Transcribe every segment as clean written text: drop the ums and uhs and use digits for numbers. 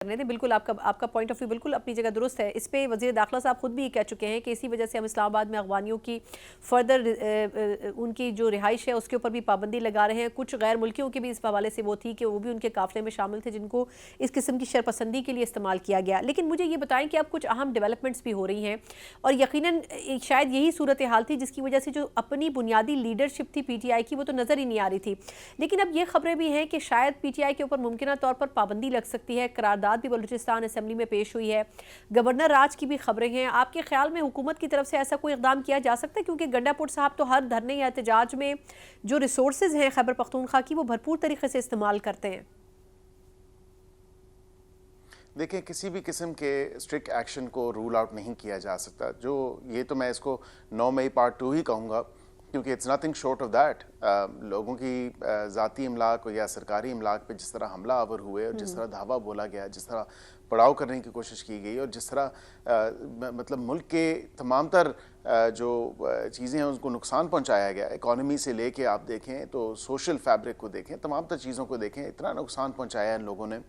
करने थे। बिल्कुल आपका आपका पॉइंट ऑफ व्यू बिल्कुल अपनी जगह दुरुस्त है। इस पे वज़ीर दाखिला साहब खुद भी कह चुके हैं कि इसी वजह से हम इस्लामाबाद में अगवानियों की फर्दर उनकी जो रिहाइश है उसके ऊपर भी पाबंदी लगा रहे हैं। कुछ गैर मुल्कियों की भी इस हवाले से वो थी कि वो भी उनके काफिले में शामिल थे जिनको इस किस्म की शरपसंदी के लिए इस्तेमाल किया गया। लेकिन मुझे ये बताएं कि अब कुछ अहम डेवलपमेंट्स भी हो रही हैं और यकीनन शायद यही सूरत हाल थी जिसकी वजह से जो अपनी बुनियादी लीडरशिप थी PTI की वो तो नज़र ही नहीं आ रही थी। लेकिन अब ये खबरें भी हैं कि शायद PTI के ऊपर मुमकिन तौर पर पाबंदी लग सकती है। करारदाद भी बलूचिस्तान असेंबली में पेश हुई है। गवर्नर राज की भी खबरें हैं। आपके ख्याल में हुकूमत की तरफ से ऐसा कोई इकदाम किया जा सकता है? क्योंकि गंडापुर साहब तो हर धरने या एहतजाज में जो रिसोर्सेज हैं खैबर पख्तूनख्वा की वो भरपूर तरीके से इस्तेमाल करते हैं। देखिए, किसी भी किस्म के स्ट्रिक्ट एक्शन को रूल आउट नहीं किया जा सकता। जो ये तो मैं इसको 9 मई पार्ट 2 ही कहूँगा, क्योंकि it's nothing short of that. लोगों की ज़ाती इमलाक या सरकारी इमलाक पे जिस तरह हमला आवर हुए और जिस तरह धावा बोला गया, जिस तरह पड़ाव करने की कोशिश की गई और जिस तरह मतलब मुल्क के तमाम तर जो चीज़ें हैं उसको नुकसान पहुंचाया गया, इकॉनमी से लेके आप देखें तो सोशल फैब्रिक को देखें, तमाम तर चीज़ों को देखें, इतना नुकसान पहुंचाया इन लोगों ने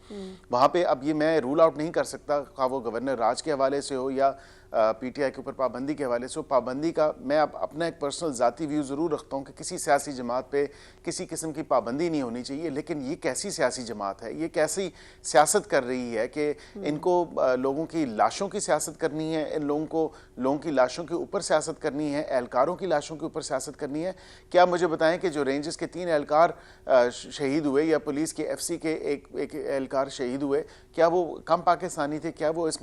वहाँ पे। अब ये मैं रूल आउट नहीं कर सकता, खा वो गवर्नर राज के हवाले से हो या PTI के ऊपर पाबंदी के हवाले से हो। पाबंदी का मैं अपना एक पर्सनल ज़ाती व्यू ज़रूर रखता हूँ कि किसी सियासी जमात पे किसी किस्म की पाबंदी नहीं होनी चाहिए। लेकिन ये कैसी सियासी जमात है, ये कैसी सियासत कर रही है कि इनको लोगों की लाशों की सियासत करनी है, इन लोगों की लाशों के ऊपर सियासत करनी है, एहलकारों की लाशों के ऊपर सियासत करनी है। क्या मुझे बताएं कि जो रेंजर्स के 3 एहलकार शहीद हुए या पुलिस के FC के एक एहलकार शहीद हुए, क्या वो कम पाकिस्तानी थे? क्या वो इस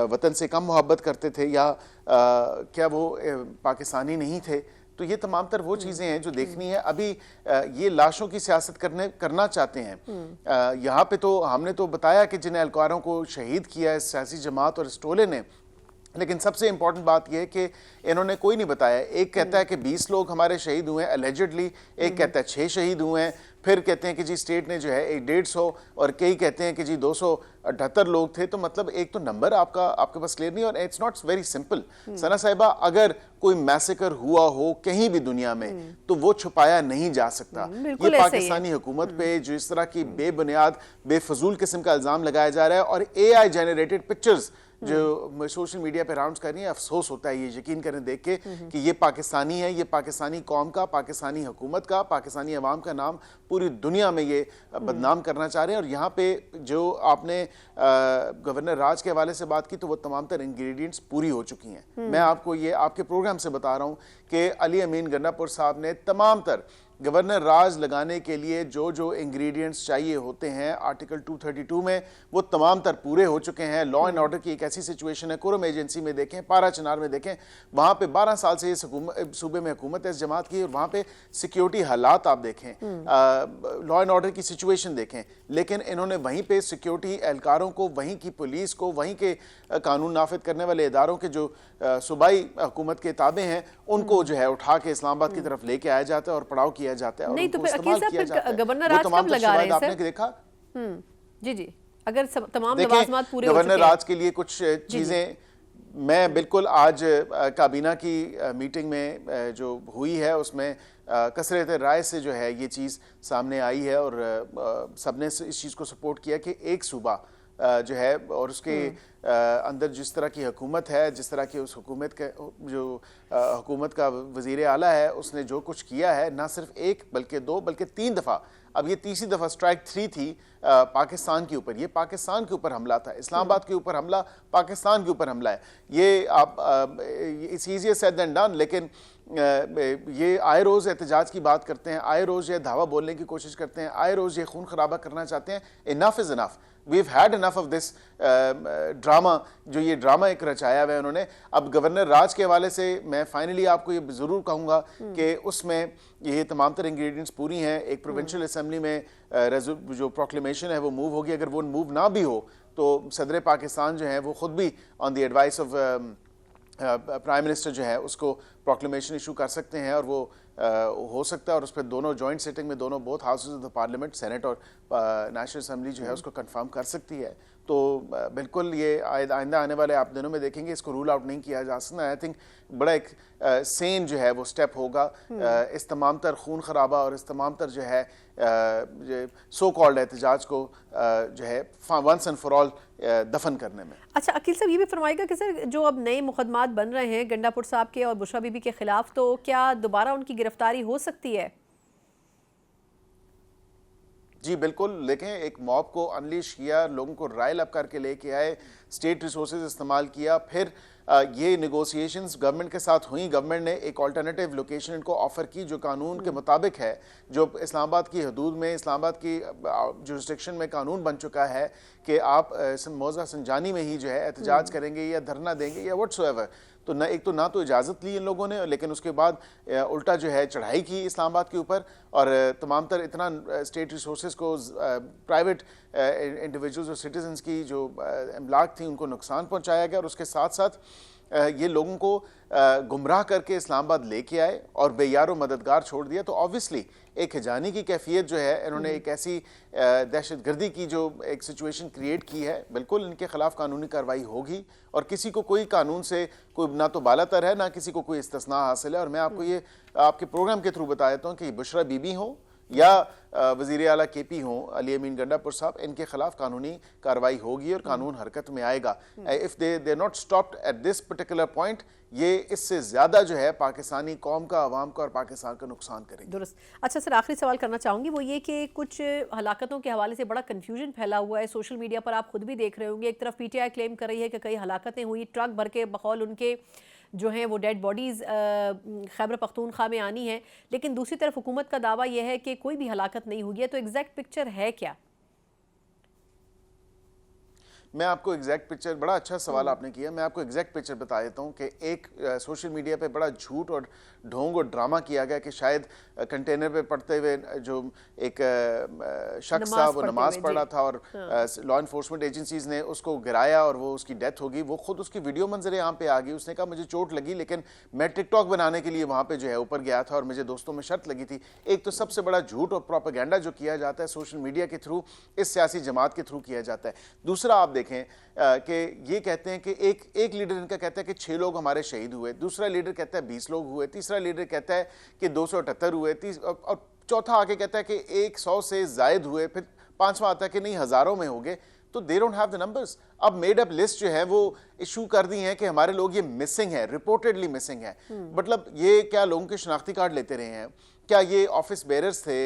वतन से कम मोहब्बत करते थे या क्या वो पाकिस्तानी नहीं थे? तो ये तमाम तर वो चीज़ें हैं जो देखनी है। अभी ये लाशों की सियासत करना चाहते हैं। यहाँ पे तो हमने तो बताया कि जिन एहलकारों को शहीद किया इस सियासी जमात और इस टोले ने, लेकिन सबसे इंपॉर्टेंट बात यह है कि इन्होंने कोई नहीं बताया। एक कहता है कि 20 लोग हमारे शहीद हुए हैं एलिजिडली, एक कहता है 6 शहीद हुए हैं, फिर कहते हैं कि जी स्टेट ने जो है 150 और कई कहते हैं कि जी 278 लोग थे। तो मतलब एक तो नंबर आपके पास क्लियर नहीं और इट्स नॉट वेरी सिंपल। सना साहिबा, अगर कोई मैसेकर हुआ हो कहीं भी दुनिया में तो वो छुपाया नहीं जा सकता। ये पाकिस्तानी हुकूमत पे जो इस तरह की बेबुनियाद बेफजूल किस्म का इल्जाम लगाया जा रहा है और AI जनरेटेड पिक्चर्स जो सोशल मीडिया पे राउंड्स कर रही है, अफसोस होता है ये यकीन करें देख के कि ये पाकिस्तानी है, ये पाकिस्तानी कौम का, पाकिस्तानी हुकूमत का, पाकिस्तानी अवाम का नाम पूरी दुनिया में ये बदनाम करना चाह रहे हैं। और यहाँ पे जो आपने गवर्नर राज के हवाले से बात की तो वो तमाम तर इंग्रेडिएंट्स पूरी हो चुकी हैं। मैं आपको ये आपके प्रोग्राम से बता रहा हूँ कि अली अमीन गन्नापुर साहब ने तमाम तर गवर्नर राज लगाने के लिए जो जो इंग्रेडिएंट्स चाहिए होते हैं आर्टिकल 232 में वो तमाम तर पूरे हो चुके हैं। लॉ एंड ऑर्डर की एक ऐसी सिचुएशन है, कुरम एजेंसी में देखें, पारा चनार में देखें, वहाँ पे 12 साल से इस सूबे में हुकूमत है इस जमात की और वहाँ पे सिक्योरिटी हालात आप देखें, लॉ एंड ऑर्डर की सिचुएशन देखें। लेकिन इन्होंने वहीं पे सिक्योरिटी एहलकारों को, वहीं की पुलिस को, वहीं के कानून नाफिज करने वाले इदारों के जो सूबाई हुकूमत के ताबे हैं उनको जो है उठा के इस्लामाबाद की तरफ लेके आया जाता है और पड़ाव किया जाता है। नहीं तो फिर अकील साहब गवर्नर राज कब लगा रहे हैं सर? आपने देखा जी अगर तमाम लवाजमात पूरे हो चुके गवर्नर राज के लिए कुछ चीजें मैं बिल्कुल आज काबीना की मीटिंग में जो हुई है उसमें कसरत राय से जो है ये चीज़ सामने आई है और सबने इस चीज़ को सपोर्ट किया कि एक सूबा जो है और उसके अंदर जिस तरह की हुकूमत है, जिस तरह की उस हुकूमत के जो हुकूमत का वज़ीर आला है उसने जो कुछ किया है, ना सिर्फ एक बल्कि 2 बल्कि 3 दफ़ा, अब ये तीसरी दफ़ा स्ट्राइक 3 थी पाकिस्तान के ऊपर। ये पाकिस्तान के ऊपर हमला था, इस्लामाबाद के ऊपर हमला, पाकिस्तान के ऊपर हमला है। ये आप it's easier said than done. लेकिन ये आए रोज़ एहतजाज की बात करते हैं, आए रोज़ ये धावा बोलने की कोशिश करते हैं, आए रोज़ ये खून खराबा करना चाहते हैं। Enough is enough, we've had enough of this drama. जो ये ड्रामा एक रचाया हुआ है उन्होंने। अब गवर्नर राज के हवाले से मैं फाइनली आपको ये ज़रूर कहूँगा कि उसमें ये तमाम तर इंग्रेडिएंट्स पूरी हैं। एक प्रोविंशियल असेंबली में जो प्रोक्लेमेशन है वो मूव होगी। अगर वो मूव ना भी हो तो सदर पाकिस्तान जो है वो ख़ुद भी on the advice of prime minister जो है उसको प्रोक्लेमेशन इशू कर सकते हैं और वो हो सकता है और उस पर दोनों जॉइंट सिटिंग में दोनों both houses of the parliament, senate और नेशनल असम्बली जो है उसको कंफर्म कर सकती है। तो बिल्कुल ये आइंदा आने वाले आप दिनों में देखेंगे, इसको रूल आउट नहीं किया जा सकता। आई थिंक बड़ा एक सेन जो है वो स्टेप होगा इस तमाम तर खून खराबा और इस तमाम तर जो है सो कॉल्ड एहतजाज को जो है वंस एंड फॉर ऑल दफन करने में। अच्छा अकील साहब, ये भी फरमाएगा कि सर जो अब नए मुकदमात बन रहे हैं गंडापुर साहब के और बुशरा बीबी के खिलाफ, तो क्या दोबारा उनकी गिरफ्तारी हो सकती है? जी बिल्कुल, देखें एक मॉब को अनलीश किया, लोगों को राइल अप करके लेके आए, स्टेट रिसोर्सेज इस्तेमाल किया, फिर ये नेगोशिएशंस गवर्नमेंट के साथ हुई। गवर्नमेंट ने एक अल्टरनेटिव लोकेशन इनको ऑफर की जो कानून के मुताबिक है, जो इस्लामाबाद की हदूद में, इस्लामाबाद की जुरिस्डिक्शन में कानून बन चुका है कि आप मौज़ा संजानी में ही जो है एहतजाज करेंगे या धरना देंगे या व्हाट्सएवर। तो ना तो इजाज़त ली इन लोगों ने, लेकिन उसके बाद उल्टा जो है चढ़ाई की इस्लामाबाद के ऊपर और तमाम तर इतना स्टेट रिसोर्सेज को प्राइवेट इंडिविजुअल्स और सिटीजन्स की जो अमलाक थी उनको नुकसान पहुंचाया गया और उसके साथ साथ ये लोगों को गुमराह करके इस्लामाबाद लेके आए और बेयारो मददगार छोड़ दिया। तो ऑब्वियसली एक हिजानी की कैफियत जो है, इन्होंने एक ऐसी दहशतगर्दी की जो एक सिचुएशन क्रिएट की है, बिल्कुल इनके खिलाफ कानूनी कार्रवाई होगी और किसी को कोई कानून से कोई ना तो बालातर है ना किसी को कोई इस्तिस्ना हासिल है। और मैं आपको ये आपके प्रोग्राम के थ्रू बता देता हूँ कि बुशरा बीबी हो या वज़ीर आला KP हों अली अमीन गंडापुर साहब, इनके खिलाफ कानूनी कार्रवाई होगी और कानून हरकत में आएगा। If they not stopped at this particular point, ये इससे ज़्यादा जो है पाकिस्तानी कौम का, अवाम का और पाकिस्तान का नुकसान करेगी। दुरुस्त। अच्छा सर, आखिरी सवाल करना चाहूँगी, वो ये कि कुछ हलाकतों के हवाले से बड़ा कन्फ्यूजन फैला हुआ है सोशल मीडिया पर, आप खुद भी देख रहे होंगे। एक तरफ PTI क्लेम कर रही है कि कई हलाकतें हुई, ट्रक भर के बकौल उनके जो हैं वो डेड बॉडीज़ खैबर पख्तूनख्वा में आनी है, लेकिन दूसरी तरफ हुकूमत का दावा यह है कि कोई भी हलाकत नहीं हुई है। तो एग्जैक्ट पिक्चर है क्या? मैं आपको एग्जैक्ट पिक्चर, बड़ा अच्छा सवाल आपने किया, मैं आपको एग्जैक्ट पिक्चर बता देता हूँ कि एक सोशल मीडिया पे बड़ा झूठ और ढोंग और ड्रामा किया गया कि शायद कंटेनर पे पड़ते हुए जो एक शख्स था वो नमाज पढ़ रहा था और लॉ इन्फोर्समेंट एजेंसीज ने उसको गिराया और वो उसकी डेथ होगी। वो खुद उसकी वीडियो मंजर यहाँ पे आ गई, उसने कहा मुझे चोट लगी लेकिन मैं टिकटॉक बनाने के लिए वहाँ पे जो है ऊपर गया था और मुझे दोस्तों में शर्त लगी थी। एक तो सबसे बड़ा झूठ और प्रोपेगेंडा जो किया जाता है सोशल मीडिया के थ्रू, इस सियासी जमात के थ्रू किया जाता है। दूसरा आप देखें कि ये कहते हैं कि एक लीडर इनका कहता है कि 6 लोग हमारे शहीद हुए, दूसरा लीडर कहता है 20 लोग हुए, तीसरा लीडर कहता है कि 278 हुए, और चौथा आके कहता है कि 100 से जायद हुए, फिर पांचवा आता है कि नहीं हजारों में हो गए। तो they don't have the numbers. अब मेड अप लिस्ट जो है वो इशू कर दी है कि हमारे लोग ये मिसिंग है, रिपोर्टेडली मिसिंग है। मतलब ये क्या लोगों के शनाख्ती कार्ड लेते रहे हैं? क्या ये ऑफिस बेरर्स थे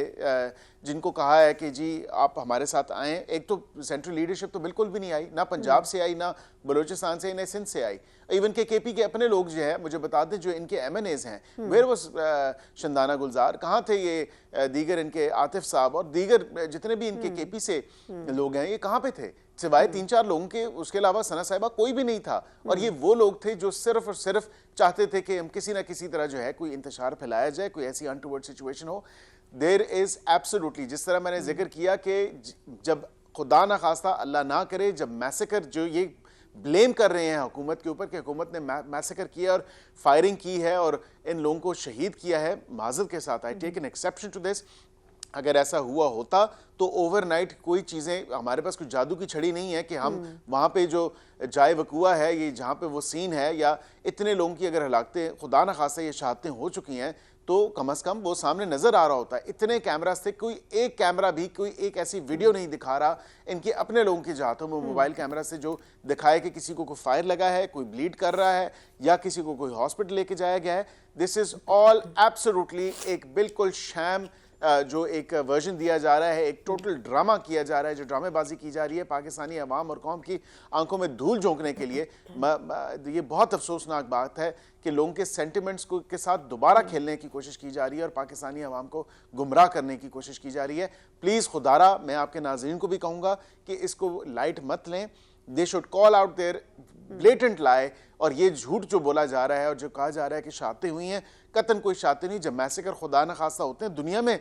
जिनको कहा है कि जी आप हमारे साथ आएँ? एक तो सेंट्रल लीडरशिप तो बिल्कुल भी नहीं आई, ना पंजाब से आई, ना बलूचिस्तान से, ना सिंध से आई। इवन के KP के अपने लोग जो है, मुझे बता दें, जो इनके MNAs हैं, वेयर वाज शंदाना गुलजार, कहाँ थे ये दीगर इनके आतिफ साहब और दीगर जितने भी इनके KP से लोग हैं, ये कहाँ पे थे? सिवाय 3-4 लोगों के, उसके अलावा सना साहिबा कोई भी नहीं था। और ये वो लोग थे जो सिर्फ और सिर्फ चाहते थे कि हम किसी ना किसी तरह जो है कोई इंतशार फैलाया जाए, कोई ऐसी अनटुवर्ड सिचुएशन हो। देयर इज एब्सोल्युटली, जिस तरह मैंने जिक्र किया कि जब खुदा ना खास्ता अल्लाह ना करे, जब मैसेकर, जो ये ब्लेम कर रहे हैं हुकूमत के ऊपर कि हुकूमत ने मैसेकर किया और फायरिंग की है और इन लोगों को शहीद किया है, माजरत के साथ I take an exception to this. अगर ऐसा हुआ होता तो ओवरनाइट कोई चीज़ें, हमारे पास कोई जादू की छड़ी नहीं है कि हम वहाँ पे जो जाए वकुआ है, ये जहाँ पे वो सीन है, या इतने लोगों की अगर हलाकतें, खुदा न खासा ये शहादतें हो चुकी हैं, तो कम अज़ कम वो सामने नज़र आ रहा होता है। इतने कैमरास थे, कोई एक कैमरा भी, कोई एक ऐसी वीडियो नहीं दिखा रहा इनके अपने लोगों के हाथों में मोबाइल कैमरा से जो दिखाए कि किसी को कोई फायर लगा है, कोई ब्लीड कर रहा है या किसी को कोई हॉस्पिटल लेके जाया गया है। दिस इज़ ऑल एब्सोल्युटली एक बिल्कुल शैम जो एक वर्जन दिया जा रहा है, एक टोटल ड्रामा किया जा रहा है, जो ड्रामेबाजी की जा रही है पाकिस्तानी अवाम और कौम की आंखों में धूल झोंकने के लिए। ये बहुत अफसोसनाक बात है कि लोगों के सेंटिमेंट्स को के साथ दोबारा खेलने की कोशिश की जा रही है और पाकिस्तानी अवाम को गुमराह करने की कोशिश की जा रही है। प्लीज़ खुदारा, मैं आपके नाज़रीन को भी कहूँगा कि इसको लाइट मत लें। They should call out their blatant lie, और ये झूठ जो बोला जा रहा है और जो कहा जा रहा है कि शातें हुई हैं, कतन कोई शातें नहीं। जब मैसेकर खुदा न खास्ता होते हैं दुनिया में,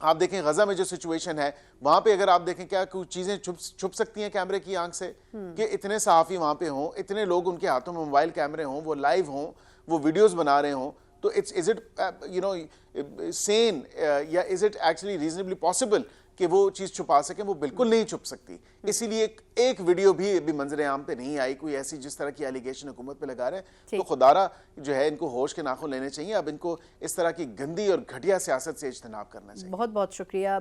आप देखें गजा में जो सिचुएशन है वहां पे, अगर आप देखें क्या कुछ चीजें छुप सकती हैं कैमरे की आंख से, कि इतने सहाफी वहां पे हों, इतने लोग उनके हाथों में मोबाइल कैमरे हों, वो लाइव हों, वो वीडियोस बना रहे हों, तो इज इट सैन या is it actually reasonably possible कि वो चीज़ छुपा सकें, वो बिल्कुल नहीं छुप सकती। इसीलिए एक वीडियो भी अभी मंजर आम पे नहीं आई कोई ऐसी जिस तरह की एलिगेशन हुकूमत पे लगा रहे हैं। तो खुदारा जो है इनको होश के नाखून लेने चाहिए। अब इनको इस तरह की गंदी और घटिया सियासत से इज्तनाब करना चाहिए। बहुत बहुत शुक्रिया।